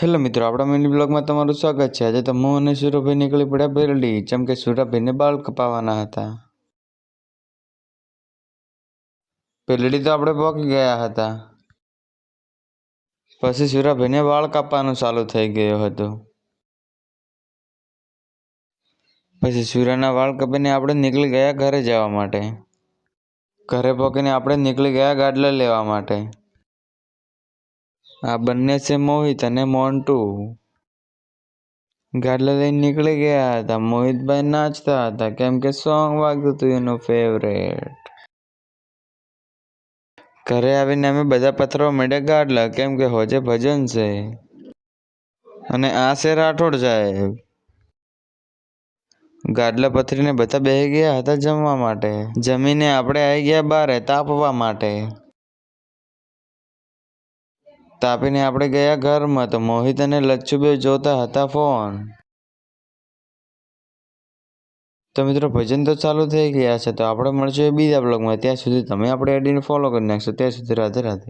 Hello મિત્રો, આપણા mini બ્લોગમાં તમારું સ્વાગત છે। આજે તો હું અને સુરભભાઈ નીકળી પડ્યા બેરડી, જેમ કે સુરભભાઈને બાલ કપાવવાના હતા। બેરડી તો આપણે પહોંચી ગયા હતા। પછી સુરભભાઈને વાળ કાપવાનું ચાલુ થઈ ગયું હતું। પછી સુરાના વાળ કાપીને આપણે નીકળી ગયા ઘરે જવા માટે। ઘરે પહોંચીને આપણે નીકળી ગયા ગાડલા લેવા માટે। આ બંને છે મોહિત અને મોન્ટુ। ગાડલા લઈને નીકળી ગયા હતા। મોહિતભાઈ નાચતા હતા, કેમ કે સોંગ વાગતું હતું એનું ફેવરેટ। ઘરે આવીને અમે બધા પથરવા માંડ્યા ગાડલા, કેમ કે હોજે ભજન છે અને આ છે રાઠોડ સાહેબ। ગાડલા પથરીને બધા બેસી ગયા હતા જમવા માટે। જમીને આપણે આવી ગયા બારે તાપવા માટે। તાપીને આપણે ગયા ઘરમાં, તો મોહિત અને લચ્છુભાઈ જોતા હતા ફોન। તો મિત્રો, ભજન તો ચાલુ થઈ ગયા છે, તો આપણે મળશું બીજા બ્લોગમાં। ત્યાં સુધી તમે આપણે આઈડીને ફોલો કરી નાખશો। ત્યાં સુધી રાધે રાધે।